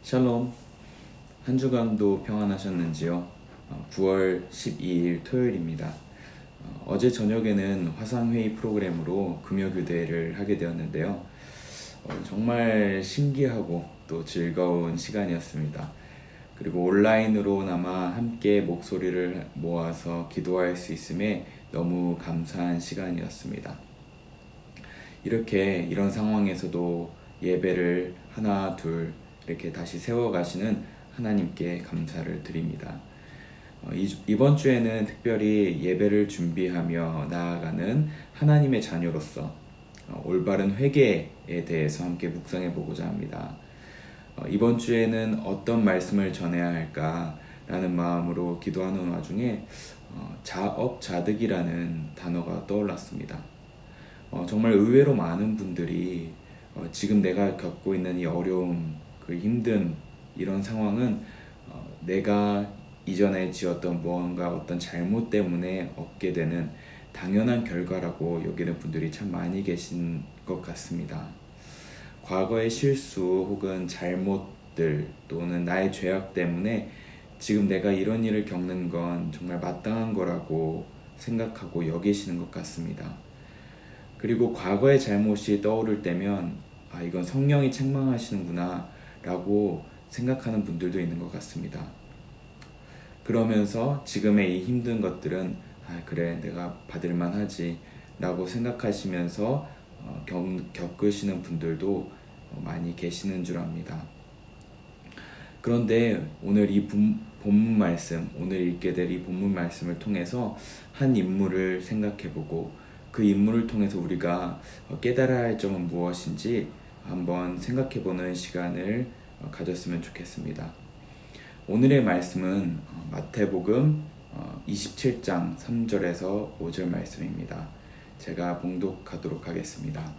샬롬, 한 주간도 평안하셨는지요? 9월 12일 토요일입니다. 어제 저녁에는 화상회의 프로그램으로 금요교대를 하게 되었는데요. 정말 신기하고 또 즐거운 시간이었습니다. 그리고 온라인으로나마 함께 목소리를 모아서 기도할 수 있음에 너무 감사한 시간이었습니다. 이런 상황에서도 예배를 하나, 둘 이렇게 다시 세워가시는 하나님께 감사를 드립니다. 이번 주에는 특별히 예배를 준비하며 나아가는 하나님의 자녀로서 올바른 회개에 대해서 함께 묵상해 보고자 합니다. 이번 주에는 어떤 말씀을 전해야 할까라는 마음으로 기도하는 와중에 자업자득이라는 단어가 떠올랐습니다. 정말 의외로 많은 분들이 지금 내가 겪고 있는 이 어려움, 그 힘든 이런 상황은 내가 이전에 지었던 무언가 어떤 잘못 때문에 얻게 되는 당연한 결과라고 여기는 분들이 참 많이 계신 것 같습니다. 과거의 실수 혹은 잘못들 또는 나의 죄악 때문에 지금 내가 이런 일을 겪는 건 정말 마땅한 거라고 생각하고 여기시는 것 같습니다. 그리고 과거의 잘못이 떠오를 때면 이건 성령이 책망하시는구나 라고 생각하는 분들도 있는 것 같습니다. 그러면서 지금의 이 힘든 것들은 그래 내가 받을만 하지 라고 생각하시면서 겪으시는 분들도 많이 계시는 줄 압니다. 그런데 오늘 이 본문 말씀, 오늘 읽게 될 이 본문 말씀을 통해서 한 인물을 생각해보고 그 인물을 통해서 우리가 깨달아야 할 점은 무엇인지 한번 생각해보는 시간을 가졌으면 좋겠습니다. 오늘의 말씀은 마태복음 27장 3절에서 5절 말씀입니다. 제가 봉독하도록 하겠습니다.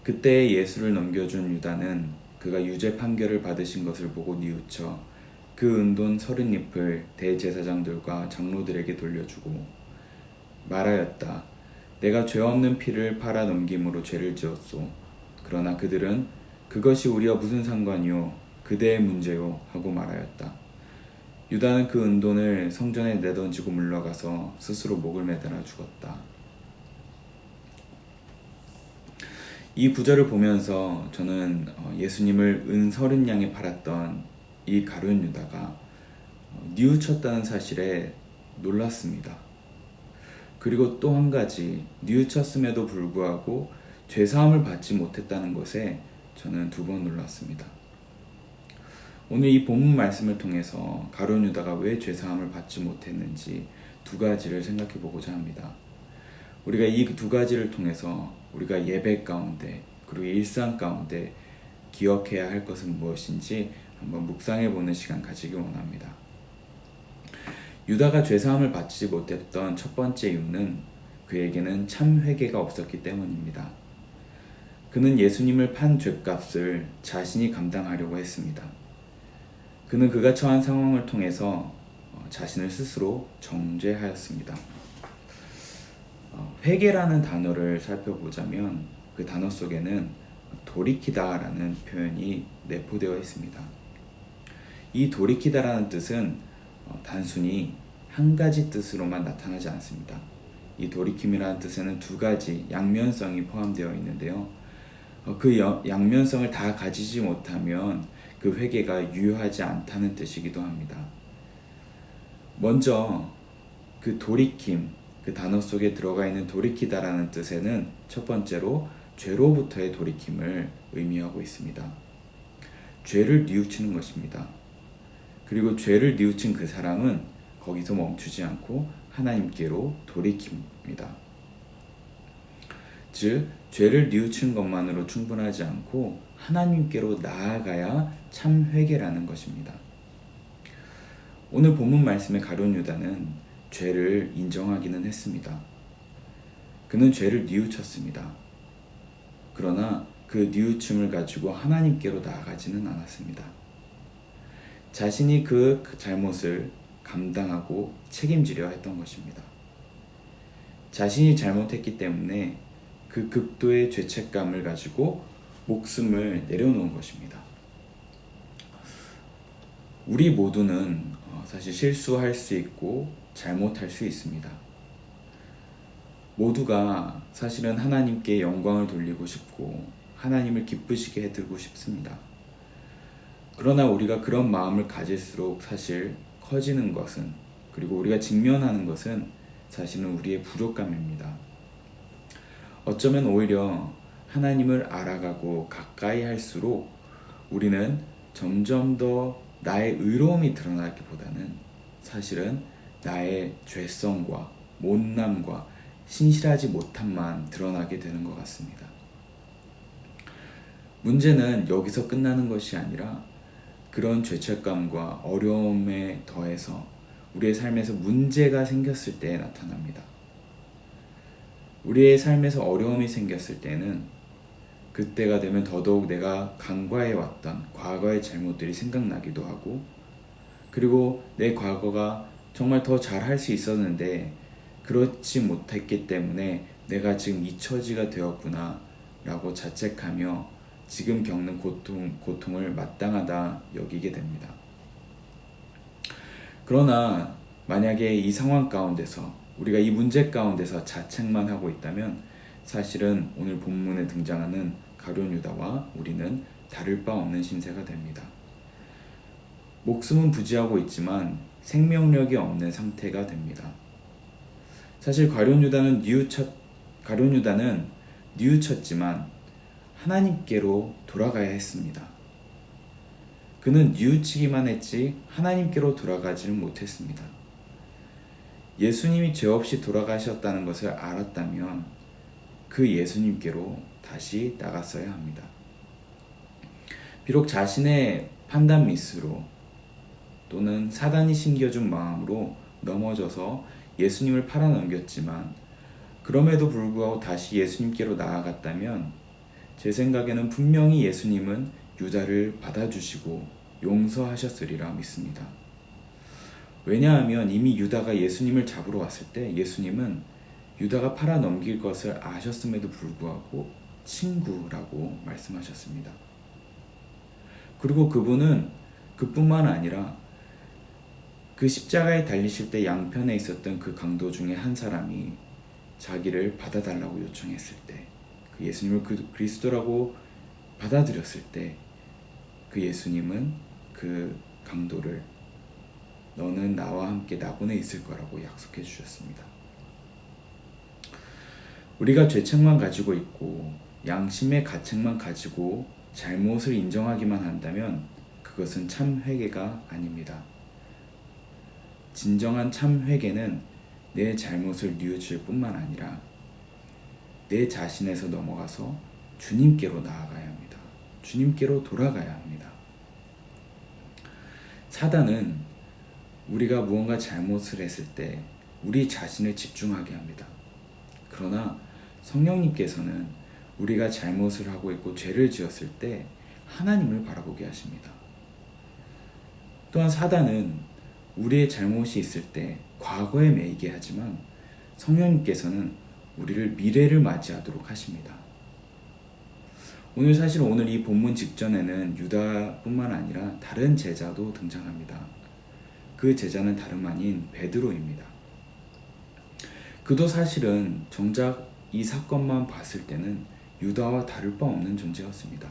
그때 예수를 넘겨준 유다는 그가 유죄 판결을 받으신 것을 보고 뉘우쳐 그 은돈 30잎을 대제사장들과 장로들에게 돌려주고 말하였다. 내가 죄 없는 피를 팔아 넘김으로 죄를 지었소. 그러나 그들은 그것이 우리와 무슨 상관이요? 그대의 문제요? 하고 말하였다. 유다는 그 은돈을 성전에 내던지고 물러가서 스스로 목을 매달아 죽었다. 이 구절을 보면서 저는 예수님을 은 30냥에 팔았던 이 가룟 유다가 뉘우쳤다는 사실에 놀랐습니다. 그리고 또 한 가지, 뉘우쳤음에도 불구하고 죄사함을 받지 못했다는 것에 저는 2번 놀랐습니다. 오늘 이 본문 말씀을 통해서 가룟 유다가 왜 죄사함을 받지 못했는지 2가지를 생각해 보고자 합니다. 우리가 이 2가지를 통해서 우리가 예배 가운데 그리고 일상 가운데 기억해야 할 것은 무엇인지 한번 묵상해 보는 시간 가지기 원합니다. 유다가 죄사함을 받지 못했던 첫 번째 이유는 그에게는 참 회개가 없었기 때문입니다. 그는 예수님을 판 죄값을 자신이 감당하려고 했습니다. 그는 그가 처한 상황을 통해서 자신을 스스로 정죄하였습니다. 회개라는 단어를 살펴보자면 그 단어 속에는 돌이키다라는 표현이 내포되어 있습니다. 이 돌이키다라는 뜻은 단순히 한 가지 뜻으로만 나타나지 않습니다. 이 돌이킴이라는 뜻에는 2가지 양면성이 포함되어 있는데요. 그 양면성을 다 가지지 못하면 그 회개가 유효하지 않다는 뜻이기도 합니다. 먼저 그 돌이킴, 그 단어 속에 들어가 있는 돌이키다라는 뜻에는 첫 번째로 죄로부터의 돌이킴을 의미하고 있습니다. 죄를 뉘우치는 것입니다. 그리고 죄를 뉘우친 그 사람은 거기서 멈추지 않고 하나님께로 돌이킵니다. 즉, 죄를 뉘우치는 것만으로 충분하지 않고 하나님께로 나아가야 참 회개라는 것입니다. 오늘 본문 말씀의 가룟 유다는 죄를 인정하기는 했습니다. 그는 죄를 뉘우쳤습니다. 그러나 그 뉘우침을 가지고 하나님께로 나아가지는 않았습니다. 자신이 그 잘못을 감당하고 책임지려 했던 것입니다. 자신이 잘못했기 때문에 그 극도의 죄책감을 가지고 목숨을 내려놓은 것입니다. 우리 모두는 사실 실수할 수 있고 잘못할 수 있습니다. 모두가 사실은 하나님께 영광을 돌리고 싶고 하나님을 기쁘시게 해드리고 싶습니다. 그러나 우리가 그런 마음을 가질수록 사실 커지는 것은, 그리고 우리가 직면하는 것은 사실은 우리의 부족감입니다. 어쩌면 오히려 하나님을 알아가고 가까이 할수록 우리는 점점 더 나의 의로움이 드러나기보다는 사실은 나의 죄성과 못남과 신실하지 못함만 드러나게 되는 것 같습니다. 문제는 여기서 끝나는 것이 아니라 그런 죄책감과 어려움에 더해서 우리의 삶에서 문제가 생겼을 때 나타납니다. 우리의 삶에서 어려움이 생겼을 때는 그때가 되면 더더욱 내가 간과해 왔던 과거의 잘못들이 생각나기도 하고, 그리고 내 과거가 정말 더 잘할 수 있었는데 그렇지 못했기 때문에 내가 지금 이 처지가 되었구나 라고 자책하며 지금 겪는 고통을 마땅하다 여기게 됩니다. 그러나 만약에 이 상황 가운데서 우리가 이 문제 가운데서 자책만 하고 있다면 사실은 오늘 본문에 등장하는 가룟 유다와 우리는 다를 바 없는 신세가 됩니다. 목숨은 부지하고 있지만 생명력이 없는 상태가 됩니다. 사실 가룟 유다는 뉘우쳤지만 하나님께로 돌아가야 했습니다. 그는 뉘우치기만 했지 하나님께로 돌아가지는 못했습니다. 예수님이 죄 없이 돌아가셨다는 것을 알았다면 그 예수님께로 다시 나갔어야 합니다. 비록 자신의 판단 미스로 또는 사단이 심겨준 마음으로 넘어져서 예수님을 팔아넘겼지만 그럼에도 불구하고 다시 예수님께로 나아갔다면 제 생각에는 분명히 예수님은 유다를 받아주시고 용서하셨으리라 믿습니다. 왜냐하면 이미 유다가 예수님을 잡으러 왔을 때 예수님은 유다가 팔아넘길 것을 아셨음에도 불구하고 친구라고 말씀하셨습니다. 그리고 그분은 그뿐만 아니라 그 십자가에 달리실 때 양편에 있었던 그 강도 중에 한 사람이 자기를 받아달라고 요청했을 때, 그 예수님을 그리스도라고 받아들였을 때 그 예수님은 그 강도를 너는 나와 함께 낙원에 있을 거라고 약속해 주셨습니다. 우리가 죄책만 가지고 있고 양심의 가책만 가지고 잘못을 인정하기만 한다면 그것은 참 회개가 아닙니다. 진정한 참 회개는 내 잘못을 뉘우칠 뿐만 아니라 내 자신에서 넘어가서 주님께로 나아가야 합니다. 주님께로 돌아가야 합니다. 사단은 우리가 무언가 잘못을 했을 때 우리 자신을 집중하게 합니다. 그러나 성령님께서는 우리가 잘못을 하고 있고 죄를 지었을 때 하나님을 바라보게 하십니다. 또한 사단은 우리의 잘못이 있을 때 과거에 매이게 하지만 성령님께서는 우리를 미래를 맞이하도록 하십니다. 오늘 이 본문 직전에는 유다뿐만 아니라 다른 제자도 등장합니다. 그 제자는 다름 아닌 베드로입니다. 그도 사실은 정작 이 사건만 봤을 때는 유다와 다를 바 없는 존재였습니다.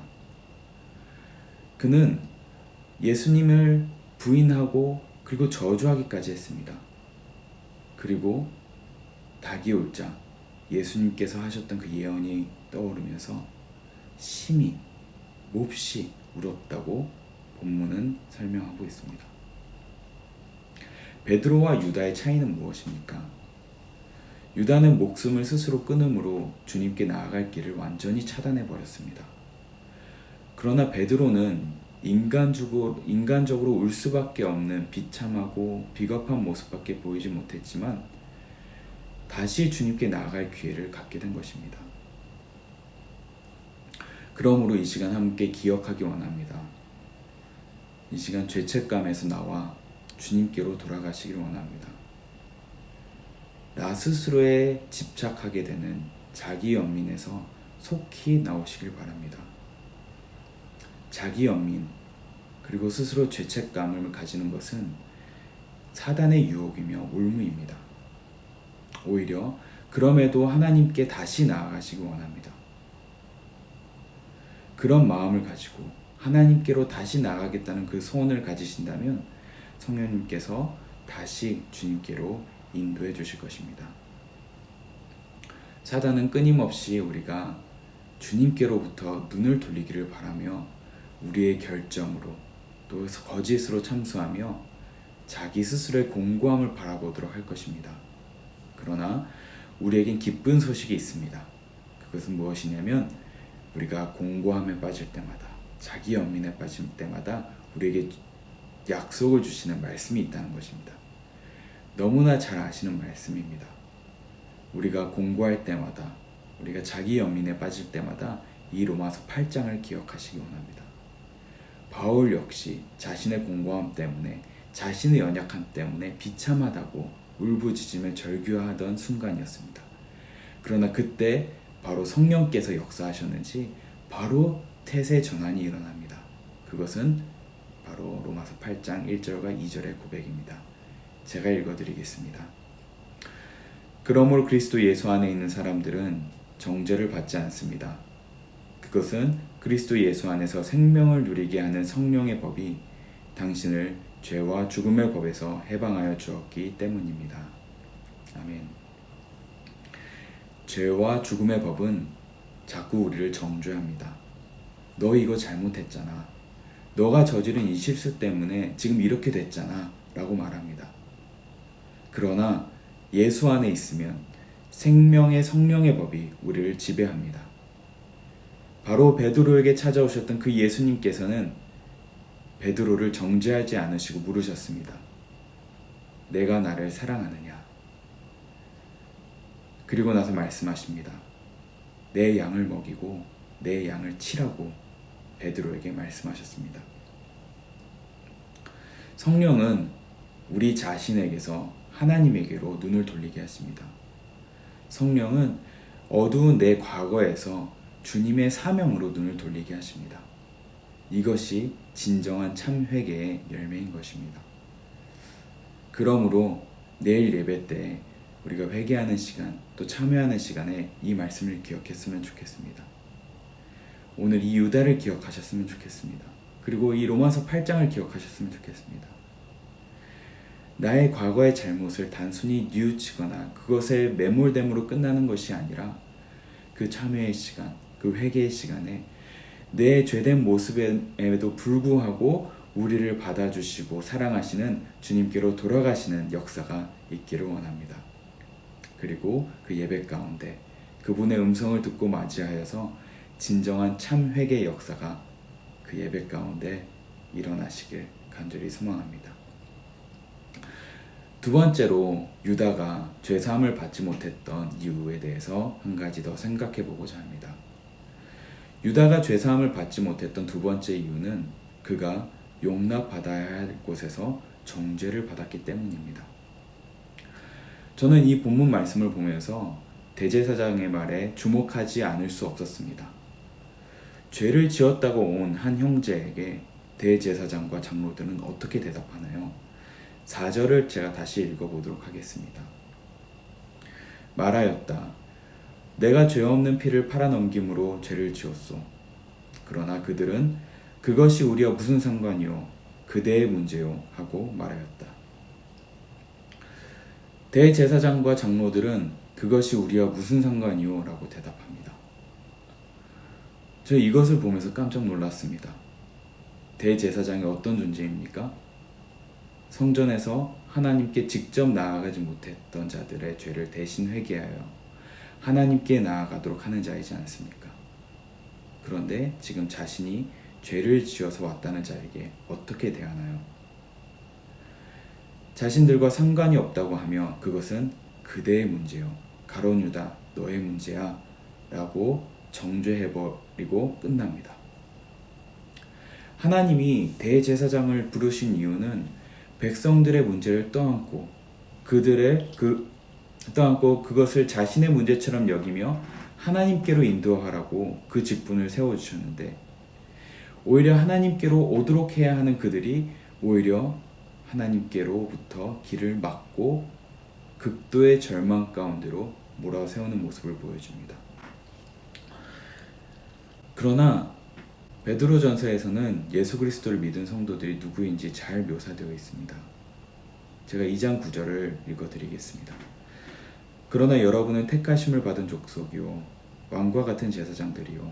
그는 예수님을 부인하고 그리고 저주하기까지 했습니다. 그리고 닭이 울자 예수님께서 하셨던 그 예언이 떠오르면서 심히 몹시 울었다고 본문은 설명하고 있습니다. 베드로와 유다의 차이는 무엇입니까? 유다는 목숨을 스스로 끊음으로 주님께 나아갈 길을 완전히 차단해 버렸습니다. 그러나 베드로는 인간적으로 울 수밖에 없는 비참하고 비겁한 모습밖에 보이지 못했지만 다시 주님께 나아갈 기회를 갖게 된 것입니다. 그러므로 이 시간 함께 기억하기 원합니다. 이 시간 죄책감에서 나와 주님께로 돌아가시길 원합니다. 나 스스로에 집착하게 되는 자기 연민에서 속히 나오시길 바랍니다. 자기 연민, 그리고 스스로 죄책감을 가지는 것은 사단의 유혹이며 올무입니다. 오히려 그럼에도 하나님께 다시 나아가시기 원합니다. 그런 마음을 가지고 하나님께로 다시 나아가겠다는 그 소원을 가지신다면 성령님께서 다시 주님께로 인도해 주실 것입니다. 사단은 끊임없이 우리가 주님께로부터 눈을 돌리기를 바라며 우리의 결점으로 또 거짓으로 참수하며 자기 스스로의 공고함을 바라보도록 할 것입니다. 그러나 우리에겐 기쁜 소식이 있습니다. 그것은 무엇이냐면 우리가 공고함에 빠질 때마다 자기 연민에 빠질 때마다 우리에게 약속을 주시는 말씀이 있다는 것입니다. 너무나 잘 아시는 말씀입니다. 우리가 공고할 때마다 우리가 자기 연민에 빠질 때마다 이 로마서 8장을 기억하시기 원합니다. 바울 역시 자신의 공고함 때문에 자신의 연약함 때문에 비참하다고 울부짖으며 절규하던 순간이었습니다. 그러나 그때 바로 성령께서 역사하셨는지 바로 태세 전환이 일어납니다. 그것은 바로 로마서 8장 1절과 2절의 고백입니다. 제가 읽어드리겠습니다. 그러므로 그리스도 예수 안에 있는 사람들은 정죄를 받지 않습니다. 그것은 그리스도 예수 안에서 생명을 누리게 하는 성령의 법이 당신을 죄와 죽음의 법에서 해방하여 주었기 때문입니다. 아멘. 죄와 죽음의 법은 자꾸 우리를 정죄합니다. 너 이거 잘못했잖아. 너가 저지른 이 실수 때문에 지금 이렇게 됐잖아. 라고 말합니다. 그러나 예수 안에 있으면 생명의 성령의 법이 우리를 지배합니다. 바로 베드로에게 찾아오셨던 그 예수님께서는 베드로를 정죄하지 않으시고 물으셨습니다. 내가 나를 사랑하느냐? 그리고 나서 말씀하십니다. 내 양을 먹이고 내 양을 치라고 베드로에게 말씀하셨습니다. 성령은 우리 자신에게서 하나님에게로 눈을 돌리게 하십니다. 성령은 어두운 내 과거에서 주님의 사명으로 눈을 돌리게 하십니다. 이것이 진정한 참 회개의 열매인 것입니다. 그러므로 내일 예배 때 우리가 회개하는 시간, 또 참여하는 시간에 이 말씀을 기억했으면 좋겠습니다. 오늘 이 유다를 기억하셨으면 좋겠습니다. 그리고 이 로마서 8장을 기억하셨으면 좋겠습니다. 나의 과거의 잘못을 단순히 뉘우치거나 그것에 매몰됨으로 끝나는 것이 아니라 그 참회의 시간, 그 회개의 시간에 내 죄된 모습에도 불구하고 우리를 받아주시고 사랑하시는 주님께로 돌아가시는 역사가 있기를 원합니다. 그리고 그 예배 가운데 그분의 음성을 듣고 맞이하여서 진정한 참 회개의 역사가 그 예배 가운데 일어나시길 간절히 소망합니다. 두 번째로 유다가 죄사함을 받지 못했던 이유에 대해서 한 가지 더 생각해 보고자 합니다. 유다가 죄사함을 받지 못했던 두 번째 이유는 그가 용납받아야 할 곳에서 정죄를 받았기 때문입니다. 저는 이 본문 말씀을 보면서 대제사장의 말에 주목하지 않을 수 없었습니다. 죄를 지었다고 온 한 형제에게 대제사장과 장로들은 어떻게 대답하나요? 4절을 제가 다시 읽어보도록 하겠습니다. 말하였다. 내가 죄 없는 피를 팔아넘김으로 죄를 지었소. 그러나 그들은 그것이 우리와 무슨 상관이요? 그대의 문제요? 하고 말하였다. 대제사장과 장로들은 그것이 우리와 무슨 상관이요? 라고 대답합니다. 저 이것을 보면서 깜짝 놀랐습니다. 대제사장이 어떤 존재입니까? 성전에서 하나님께 직접 나아가지 못했던 자들의 죄를 대신 회개하여 하나님께 나아가도록 하는 자이지 않습니까? 그런데 지금 자신이 죄를 지어서 왔다는 자에게 어떻게 대하나요? 자신들과 상관이 없다고 하며 그것은 그대의 문제요. 가룟 유다 너의 문제야 라고 정죄해버리고 끝납니다. 하나님이 대제사장을 부르신 이유는 백성들의 문제를 떠안고 그것을 자신의 문제처럼 여기며 하나님께로 인도하라고 그 직분을 세워주셨는데 오히려 하나님께로 오도록 해야 하는 그들이 오히려 하나님께로부터 길을 막고 극도의 절망 가운데로 몰아세우는 모습을 보여줍니다. 그러나 베드로전서에서는 예수 그리스도를 믿은 성도들이 누구인지 잘 묘사되어 있습니다. 제가 2장 9절을 읽어드리겠습니다. 그러나 여러분은 택하심을 받은 족속이요 왕과 같은 제사장들이요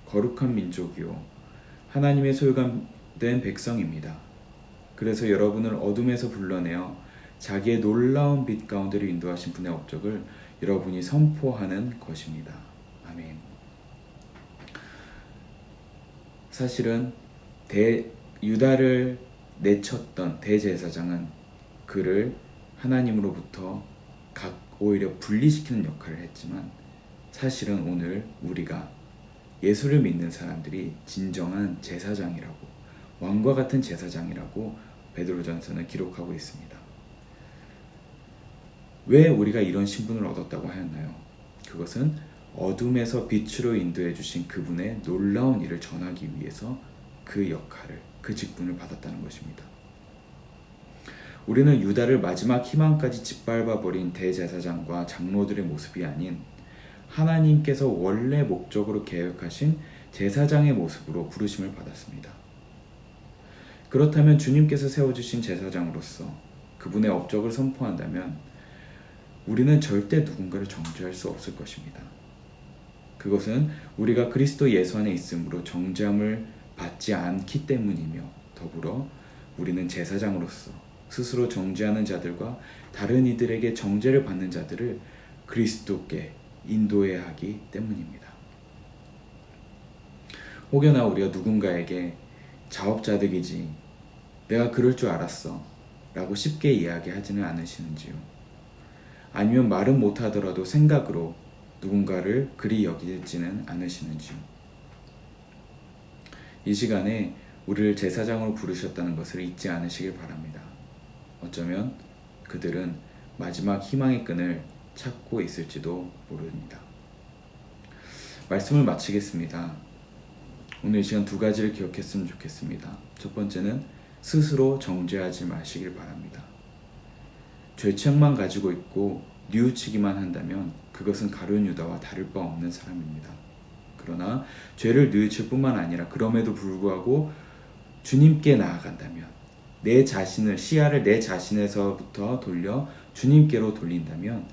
거룩한 민족이요 하나님의 소유된 백성입니다. 그래서 여러분을 어둠에서 불러내어 자기의 놀라운 빛 가운데로 인도하신 분의 업적을 여러분이 선포하는 것입니다. 아멘. 사실은 유다를 내쳤던 대제사장은 그를 하나님으로부터 오히려 분리시키는 역할을 했지만 사실은 오늘 우리가 예수를 믿는 사람들이 진정한 제사장이라고 왕과 같은 제사장이라고 베드로전서는 기록하고 있습니다. 왜 우리가 이런 신분을 얻었다고 하였나요? 그것은 어둠에서 빛으로 인도해 주신 그분의 놀라운 일을 전하기 위해서 그 역할을, 그 직분을 받았다는 것입니다. 우리는 유다를 마지막 희망까지 짓밟아버린 대제사장과 장로들의 모습이 아닌 하나님께서 원래 목적으로 계획하신 제사장의 모습으로 부르심을 받았습니다. 그렇다면 주님께서 세워주신 제사장으로서 그분의 업적을 선포한다면 우리는 절대 누군가를 정죄할 수 없을 것입니다. 그것은 우리가 그리스도 예수 안에 있으므로 정죄함을 받지 않기 때문이며 더불어 우리는 제사장으로서 스스로 정죄하는 자들과 다른 이들에게 정죄를 받는 자들을 그리스도께 인도해야 하기 때문입니다. 혹여나 우리가 누군가에게 자업자득이지 내가 그럴 줄 알았어 라고 쉽게 이야기하지는 않으시는지요? 아니면 말은 못하더라도 생각으로 누군가를 그리 여기지는 않으시는지요? 이 시간에 우리를 제사장으로 부르셨다는 것을 잊지 않으시길 바랍니다. 어쩌면 그들은 마지막 희망의 끈을 찾고 있을지도 모릅니다. 말씀을 마치겠습니다. 오늘 이 시간 두 가지를 기억했으면 좋겠습니다. 첫 번째는 스스로 정죄하지 마시길 바랍니다. 죄책만 가지고 있고 뉘우치기만 한다면 그것은 가룟 유다와 다를 바 없는 사람입니다. 그러나 죄를 뉘우칠 뿐만 아니라 그럼에도 불구하고 주님께 나아간다면 내 자신을 시야를 내 자신에서부터 돌려 주님께로 돌린다면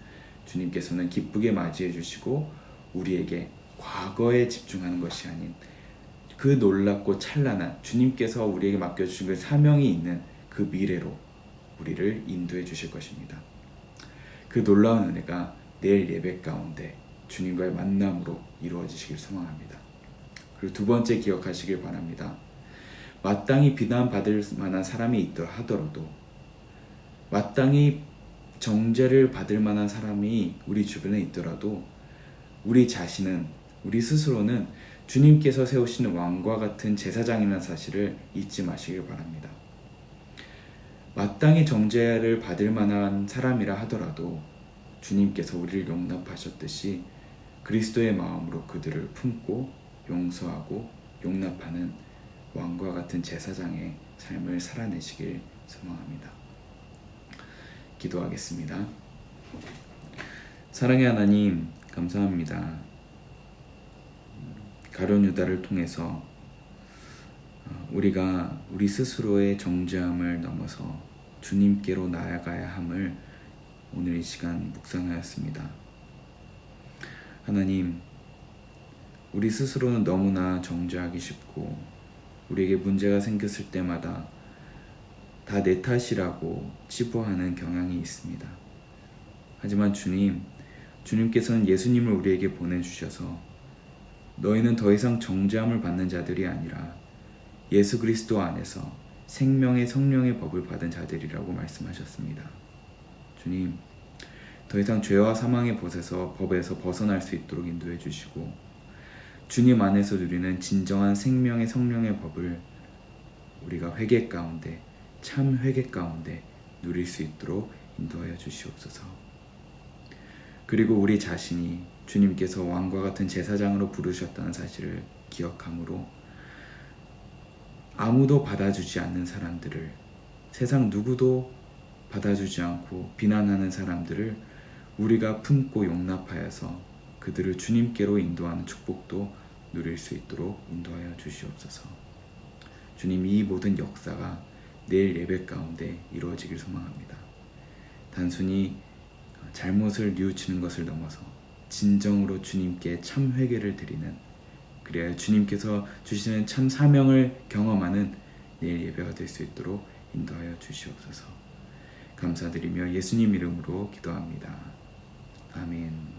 주님께서는 기쁘게 맞이해 주시고 우리에게 과거에 집중하는 것이 아닌 그 놀랍고 찬란한 주님께서 우리에게 맡겨주신 그 사명이 있는 그 미래로 우리를 인도해 주실 것입니다. 그 놀라운 은혜가 내일 예배 가운데 주님과의 만남으로 이루어지시길 소망합니다. 그리고 두 번째 기억하시길 바랍니다. 마땅히 비난받을 만한 사람이 있더라 하더라도 마땅히 정죄를 받을 만한 사람이 우리 주변에 있더라도 우리 자신은 우리 스스로는 주님께서 세우시는 왕과 같은 제사장이라는 사실을 잊지 마시길 바랍니다. 마땅히 정죄를 받을 만한 사람이라 하더라도 주님께서 우리를 용납하셨듯이 그리스도의 마음으로 그들을 품고 용서하고 용납하는 왕과 같은 제사장의 삶을 살아내시길 소망합니다. 기도하겠습니다. 사랑의 하나님, 감사합니다. 가룟 유다를 통해서 우리가 우리 스스로의 정죄함을 넘어서 주님께로 나아가야 함을 오늘 이 시간 묵상하였습니다. 하나님, 우리 스스로는 너무나 정죄하기 쉽고 우리에게 문제가 생겼을 때마다 다 내 탓이라고 치부하는 경향이 있습니다. 하지만 주님께서는 예수님을 우리에게 보내주셔서 너희는 더 이상 정죄함을 받는 자들이 아니라 예수 그리스도 안에서 생명의 성령의 법을 받은 자들이라고 말씀하셨습니다. 주님, 더 이상 죄와 사망의 법에서 벗어날 수 있도록 인도해 주시고 주님 안에서 누리는 진정한 생명의 성령의 법을 우리가 회개 가운데, 참 회개 가운데 누릴 수 있도록 인도하여 주시옵소서. 그리고 우리 자신이 주님께서 왕과 같은 제사장으로 부르셨다는 사실을 기억함으로 아무도 받아주지 않는 사람들을, 세상 누구도 받아주지 않고 비난하는 사람들을 우리가 품고 용납하여서 그들을 주님께로 인도하는 축복도 누릴 수 있도록 인도하여 주시옵소서. 주님, 이 모든 역사가 내일 예배 가운데 이루어지길 소망합니다. 단순히 잘못을 뉘우치는 것을 넘어서 진정으로 주님께 참 회개를 드리는, 그래야 주님께서 주시는 참 사명을 경험하는 내일 예배가 될 수 있도록 인도하여 주시옵소서. 감사드리며 예수님 이름으로 기도합니다. 아멘.